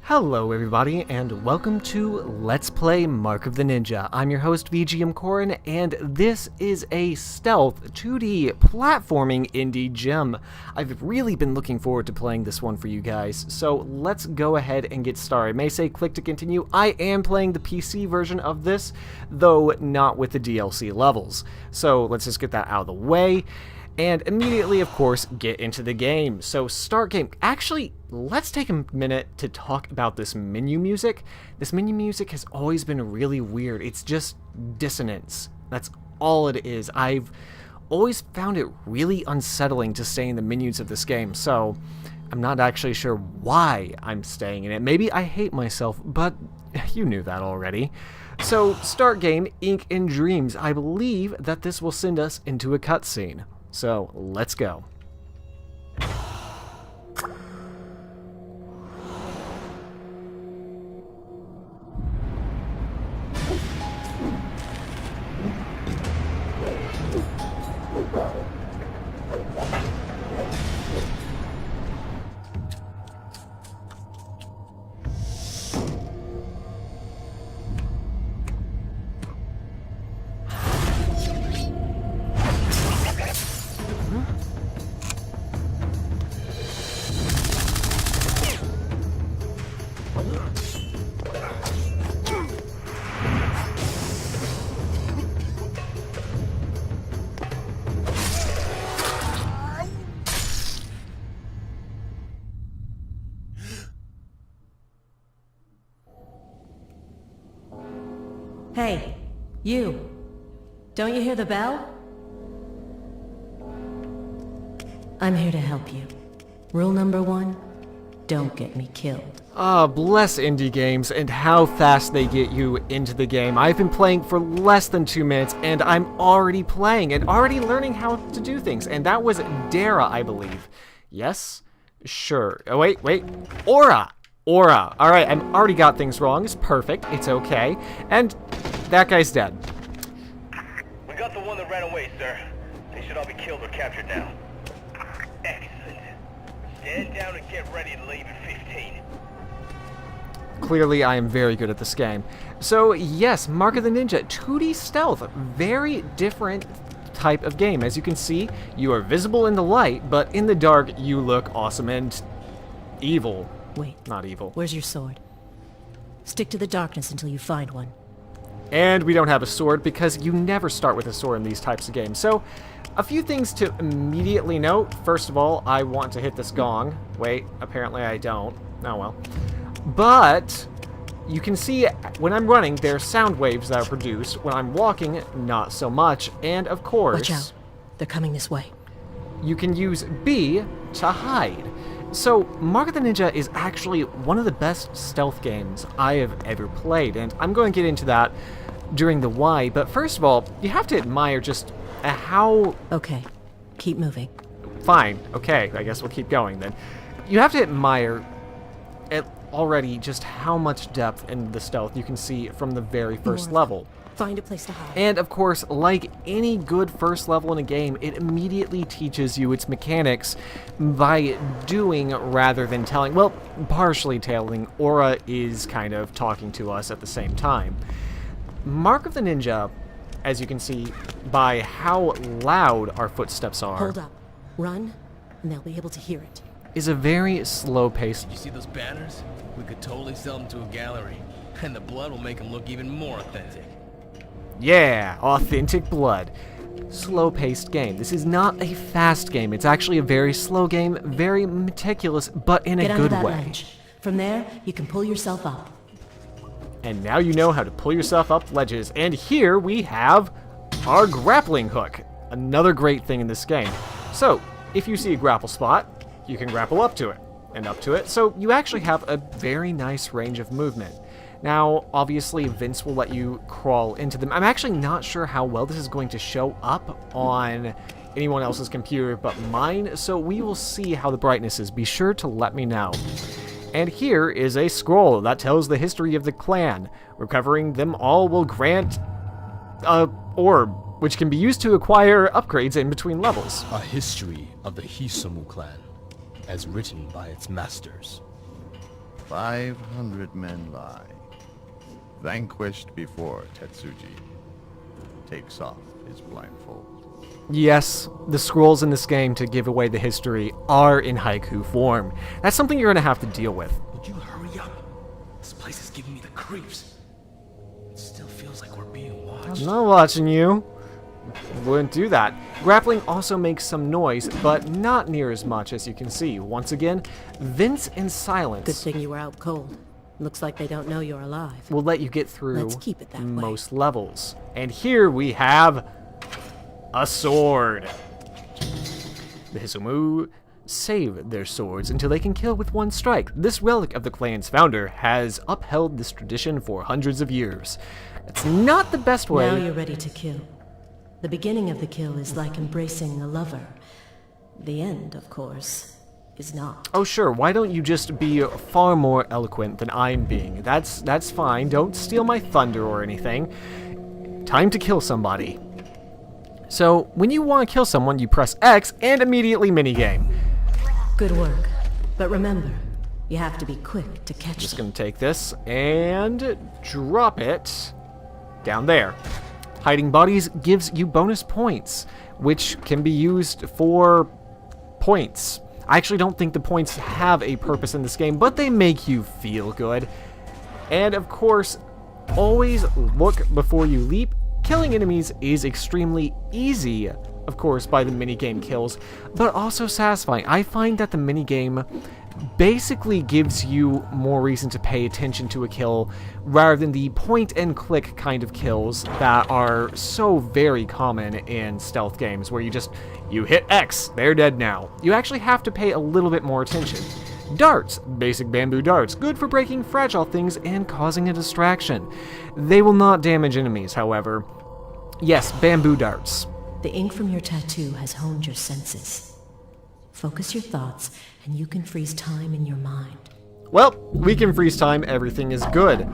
Hello everybody, and welcome to Let's Play Mark of the Ninja. I'm your host VGMKoren, and this is a stealth 2D platforming indie gem. I've really been looking forward to playing this one for you guys, so let's go ahead and get started. It may say click to continue. I am playing the PC version of this, though not with the DLC levels. So let's just get that out of the way. And immediately, of course, get into the game. So start game. Actually, let's take a minute to talk about this menu music. This menu music has always been really weird. It's just dissonance. That's all it is. I've always found it really unsettling to stay in the menus of this game. So I'm not actually sure why I'm staying in it. Maybe I hate myself, but you knew that already. So start game, Ink and Dreams. I believe that this will send us into a cutscene. So, let's go. Hey, you. Don't you hear the bell? I'm here to help you. Rule number 1, don't get me killed. Ah, bless indie games and how fast they get you into the game. I've been playing for less than 2 minutes and I'm already playing and already learning how to do things. And that was Dara, I believe. Yes? Sure. Oh, wait. Aura! Alright, I've already got things wrong. It's perfect. It's okay. And that guy's dead. We got the one that ran away, sir. They should all be killed or captured now. Excellent. Stand down and get ready to leave at 15. Clearly, I am very good at this game. So, yes, Mark of the Ninja, 2D stealth. Very different type of game. As you can see, you are visible in the light, but in the dark, you look awesome and evil. Wait. Not evil. Where's your sword? Stick to the darkness until you find one. And we don't have a sword because you never start with a sword in these types of games. So, a few things to immediately note. First of all, I want to hit this gong. Wait, apparently I don't. Oh well. But you can see when I'm running, there are sound waves that are produced. When I'm walking, not so much. And of course, watch out. They're coming this way. You can use B to hide. So, Mark of the Ninja is actually one of the best stealth games I have ever played, and I'm going to get into that during the why, but first of all, you have to admire just how... Okay, keep moving. Fine, okay, I guess we'll keep going then. You have to admire already just how much depth in the stealth you can see from the very first level. Find a place to hide. And of course, like any good first level in a game, it immediately teaches you its mechanics by doing rather than telling. Well, partially telling. Aura is kind of talking to us at the same time. Mark of the Ninja, as you can see by how loud our footsteps are, hold up, run, and they'll be able to hear it. Is a very slow-paced. You see those banners? We could totally sell them to a gallery, and the blood will make them look even more authentic. Yeah, authentic blood. Slow-paced game. This is not a fast game. It's actually a very slow game, very meticulous, but in a good way. Get under that ledge. From there, you can pull yourself up. And now you know how to pull yourself up ledges. And here we have our grappling hook. Another great thing in this game. So, if you see a grapple spot, you can grapple up to it, and up to it. So you actually have a very nice range of movement. Now, obviously, Vince will let you crawl into them. I'm actually not sure how well this is going to show up on anyone else's computer but mine, so we will see how the brightness is. Be sure to let me know. And here is a scroll that tells the history of the clan. Recovering them all will grant a orb, which can be used to acquire upgrades in between levels. A history of the Hisomu clan, as written by its masters. 500 men lie, vanquished before Tetsuji takes off his blindfold. Yes, the scrolls in this game to give away the history are in haiku form. That's something you're going to have to deal with. Would you hurry up? This place is giving me the creeps. It still feels like we're being watched. I'm not watching you. Wouldn't do that. Grappling also makes some noise, but not near as much as you can see. Once again, Vince and Good Silence thing you were out cold. Looks like they don't know you're alive. will let you get through Let's keep it that way. most levels. And here we have a sword. The Hizumu save their swords until they can kill with one strike. This relic of the clan's founder has upheld this tradition for hundreds of years. It's not the best way. Now you're ready to kill. The beginning of the kill is like embracing a lover. The end, of course, is not. Oh sure, why don't you just be far more eloquent than I'm being? That's fine. Don't steal my thunder or anything. Time to kill somebody. So, when you want to kill someone, you press X and immediately minigame. Good work. But remember, you have to be quick to catch Just them. gonna take this and drop it down there. Hiding bodies gives you bonus points, which can be used for points. I actually don't think the points have a purpose in this game, but they make you feel good. And of course, always look before you leap. Killing enemies is extremely easy, of course, by the minigame kills, but also satisfying. I find that the minigame basically gives you more reason to pay attention to a kill rather than the point and click kind of kills that are so very common in stealth games where you hit X, they're dead now. You actually have to pay a little bit more attention. Darts, basic bamboo darts, good for breaking fragile things and causing a distraction. They will not damage enemies, however. Yes, bamboo darts. The ink from your tattoo has honed your senses. Focus your thoughts, and you can freeze time in your mind. Well, we can freeze time, everything is good.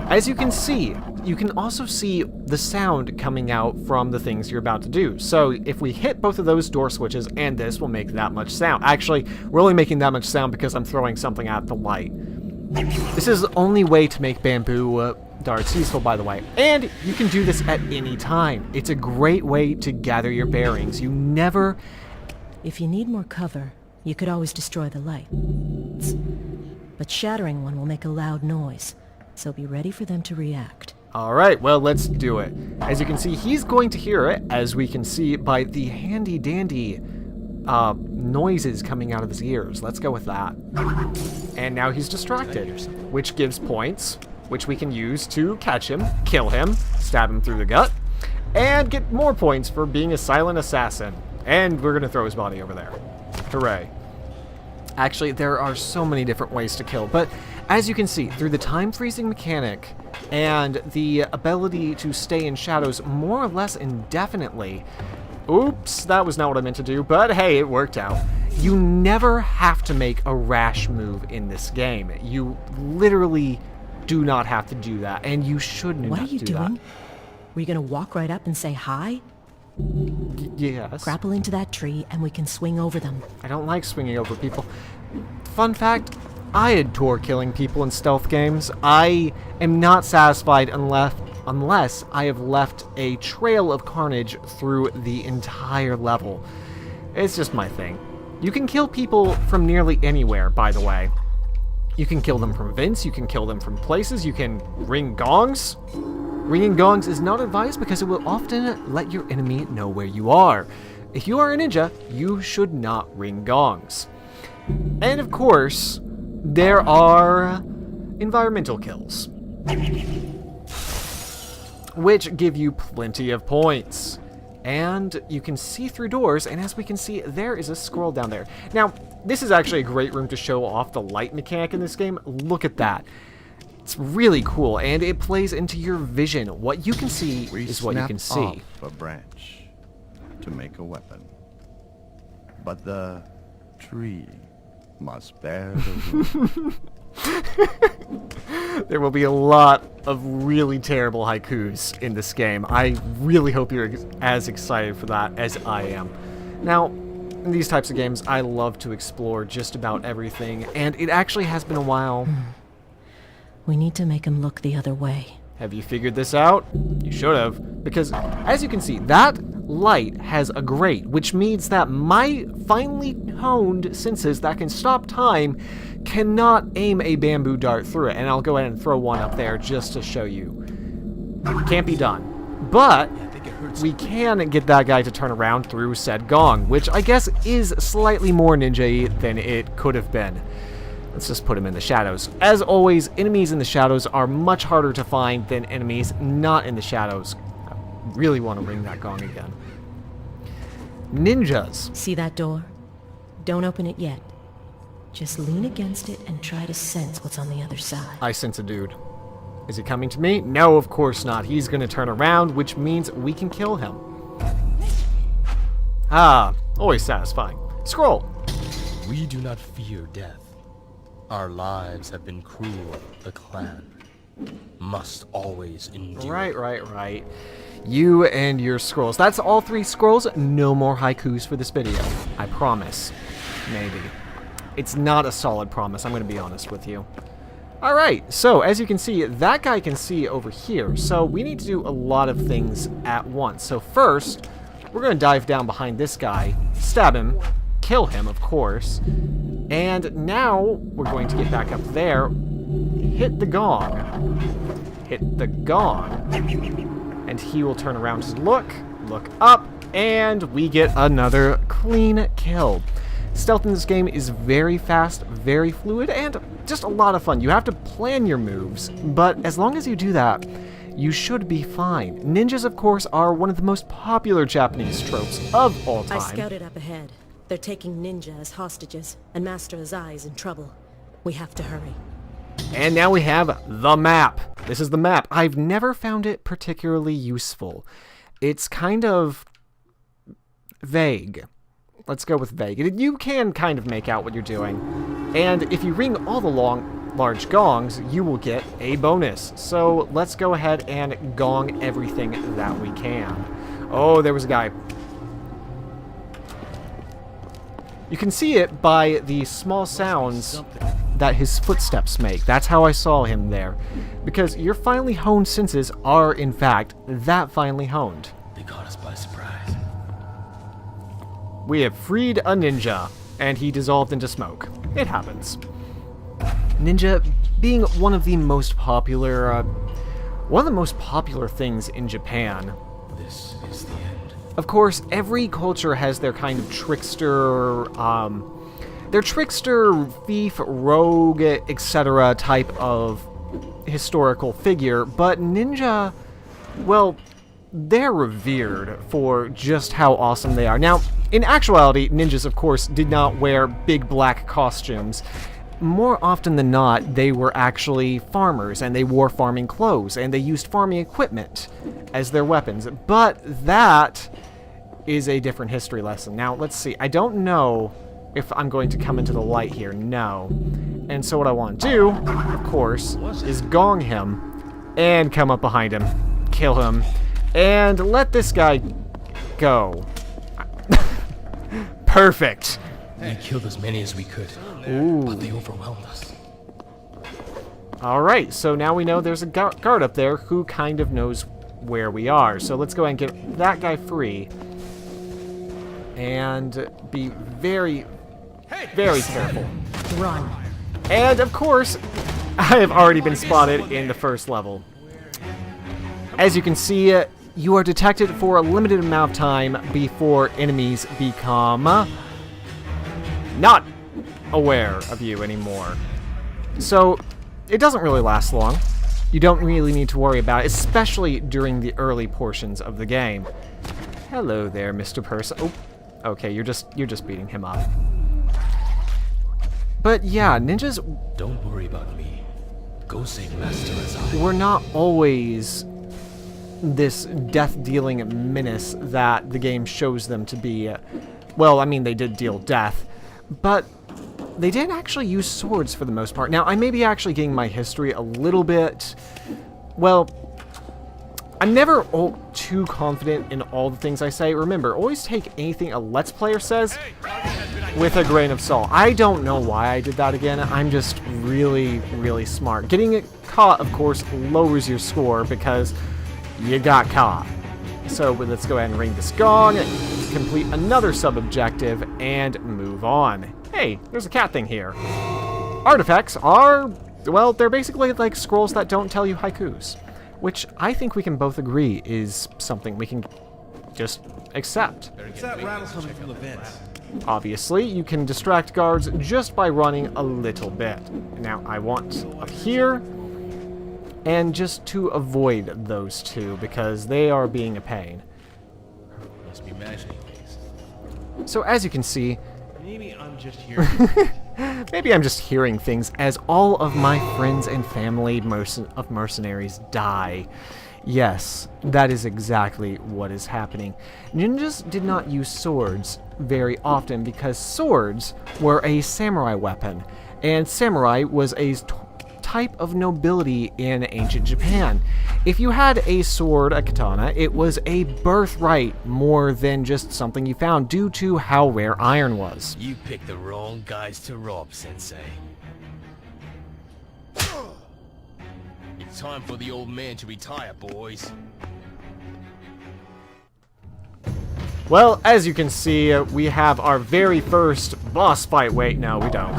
As you can see, you can also see the sound coming out from the things you're about to do. So if we hit both of those door switches, and this will make that much sound. Actually, we're only making that much sound because I'm throwing something at the light. This is the only way to make bamboo darts useful, by the way. And you can do this at any time. It's a great way to gather your bearings. You never... If you need more cover, you could always destroy the light. But shattering one will make a loud noise, so be ready for them to react. Alright, well, let's do it. As you can see, he's going to hear it, as we can see by the handy-dandy noises coming out of his ears. Let's go with that. And now he's distracted, which gives points, which we can use to catch him, kill him, stab him through the gut, and get more points for being a silent assassin. And we're going to throw his body over there. Hooray. Actually, there are so many different ways to kill, but as you can see, through the time freezing mechanic and the ability to stay in shadows more or less indefinitely, oops, that was not what I meant to do, but hey, it worked out. You never have to make a rash move in this game. You literally do not have to do that, and you shouldn't What are have you to do doing? that. Were you gonna walk right up and say hi? Yes. Grapple into that tree and we can swing over them. I don't like swinging over people. Fun fact, I adore killing people in stealth games. I am not satisfied unless I have left a trail of carnage through the entire level. It's just my thing. You can kill people from nearly anywhere, by the way. You can kill them from vents, you can kill them from places, you can ring gongs. Ringing gongs is not advised because it will often let your enemy know where you are. If you are a ninja, you should not ring gongs. And of course, there are environmental kills, which give you plenty of points. And you can see through doors, and as we can see, there is a scroll down there. Now, this is actually a great room to show off the light mechanic in this game. Look at that. It's really cool, and it plays into your vision. What you can see is what you can see. Off a branch to make a weapon, but the tree must bear the wood. There will be a lot of really terrible haikus in this game. I really hope you're as excited for that as I am. Now, In these types of games, I love to explore just about everything, and it actually has been a while. We need to make him look the other way. Have you figured this out? You should have, because as you can see, that light has a grate, which means that my finely honed senses that can stop time cannot aim a bamboo dart through it. And I'll go ahead and throw one up there just to show you. Can't be done. But we can get that guy to turn around through said gong, which I guess is slightly more ninja-y than it could have been. Let's just put him in the shadows. As always, enemies in the shadows are much harder to find than enemies not in the shadows. I really want to ring that gong again. Ninjas. See that door? Don't open it yet. Just lean against it and try to sense what's on the other side. I sense a dude. Is he coming to me? No, of course not. He's going to turn around, which means we can kill him. Ah, always satisfying. Scroll. We do not fear death. Our lives have been cruel. The clan must always endure. Right. You and your scrolls. That's all 3 scrolls. No more haikus for this video. I promise. Maybe. It's not a solid promise, I'm going to be honest with you. Alright, so as you can see, that guy can see over here. So we need to do a lot of things at once. So first, we're going to dive down behind this guy, stab him, kill him, of course. And now we're going to get back up there, hit the gong, and he will turn around to look up, and we get another clean kill. Stealth in this game is very fast, very fluid, and just a lot of fun. You have to plan your moves, but as long as you do that, you should be fine. Ninjas, of course, are one of the most popular Japanese tropes of all time. I scouted up ahead. They're taking Ninja as hostages, and Master Azai is in trouble. We have to hurry. And now we have the map. This is the map. I've never found it particularly useful. It's kind of vague. Let's go with vague. You can kind of make out what you're doing. And if you ring all the large gongs, you will get a bonus. So let's go ahead and gong everything that we can. Oh, there was a guy. You can see it by the small sounds that his footsteps make. That's how I saw him there. Because your finely honed senses are, in fact, that finely honed. They caught us by surprise. We have freed a ninja, and he dissolved into smoke. It happens. Ninja being one of the most popular things in Japan. This is the end. Of course, every culture has their kind of trickster, thief, rogue, etc. type of historical figure, but ninja, well, they're revered for just how awesome they are. Now, in actuality, ninjas, of course, did not wear big black costumes. More often than not, they were actually farmers, and they wore farming clothes, and they used farming equipment as their weapons. But that is a different history lesson. Now, let's see. I don't know if I'm going to come into the light here. No. And so what I want to do, of course, is gong him and come up behind him, kill him, and let this guy go. Perfect. We killed as many as we could, but they overwhelmed us. Alright, so now we know there's a guard up there who kind of knows where we are. So let's go ahead and get that guy free. And be very, very careful. Run. And of course, I have already been spotted in the first level. As you can see, you are detected for a limited amount of time before enemies become not aware of you anymore. So it doesn't really last long. You don't really need to worry about it, especially during the early portions of the game. Hello there, Mr. Person. Oh, okay, you're just beating him up. But yeah, ninjas. Don't worry about me. Go save Master Azai. We're not always this death-dealing menace that the game shows them to be. Well, I mean, they did deal death, but they didn't actually use swords for the most part. Now, I may be actually getting my history a little bit, well, I'm never too confident in all the things I say. Remember, always take anything a Let's Player says with a grain of salt. I don't know why I did that again. I'm just really, really smart. Getting it caught, of course, lowers your score because you got caught. So let's go ahead and ring this gong, complete another sub-objective, and move on. Hey, there's a cat thing here. Artifacts are, well, they're basically like scrolls that don't tell you haikus, which I think we can both agree is something we can just accept. It's that rattle coming from the vents. Obviously, you can distract guards just by running a little bit. Now, I want up here, and just to avoid those two, because they are being a pain. Must be imagining things. So as you can see, Maybe I'm just hearing. maybe I'm just hearing things as all of my friends and family of mercenaries die. Yes, that is exactly what is happening. Ninjas did not use swords very often because swords were a samurai weapon, and samurai was a type of nobility in ancient Japan. If you had a sword, a katana, it was a birthright more than just something you found due to how rare iron was. You picked the wrong guys to rob, Sensei. It's time for the old man to retire, boys. Well, as you can see, we have our very first boss fight. Wait, no, we don't.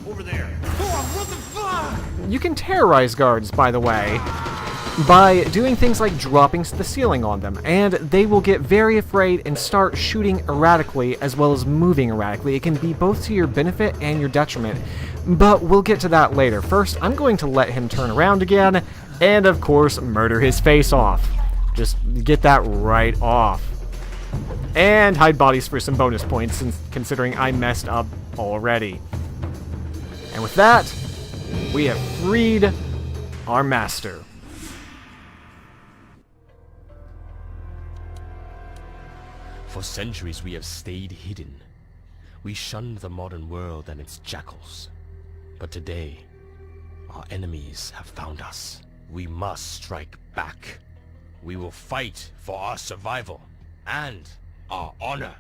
Over there. Oh, what the fuck? You can terrorize guards, by the way, by doing things like dropping the ceiling on them, and they will get very afraid and start shooting erratically as well as moving erratically. It can be both to your benefit and your detriment, but we'll get to that later. First, I'm going to let him turn around again, and of course, murder his face off. Just get that right off. And hide bodies for some bonus points, since considering I messed up already. And with that, we have freed our master. For centuries we have stayed hidden. We shunned the modern world and its jackals. But today, our enemies have found us. We must strike back. We will fight for our survival and our honor.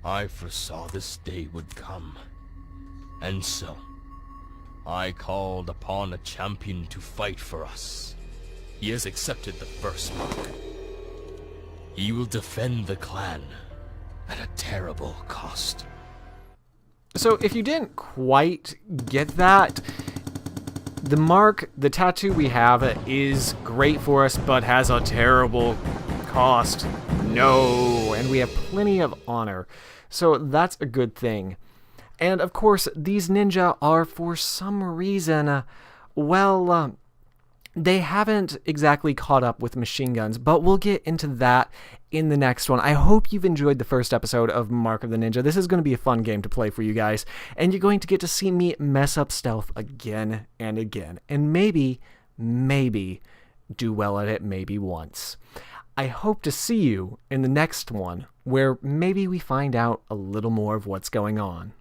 I foresaw this day would come. And so, I called upon a champion to fight for us. He has accepted the first mark. He will defend the clan at a terrible cost. So if you didn't quite get that, the mark, the tattoo we have is great for us, but has a terrible cost. No, and we have plenty of honor. So that's a good thing. And of course, these ninja are, for some reason, they haven't exactly caught up with machine guns, but we'll get into that in the next one. I hope you've enjoyed the first episode of Mark of the Ninja. This is going to be a fun game to play for you guys, and you're going to get to see me mess up stealth again and again, and maybe do well at it maybe once. I hope to see you in the next one, where maybe we find out a little more of what's going on.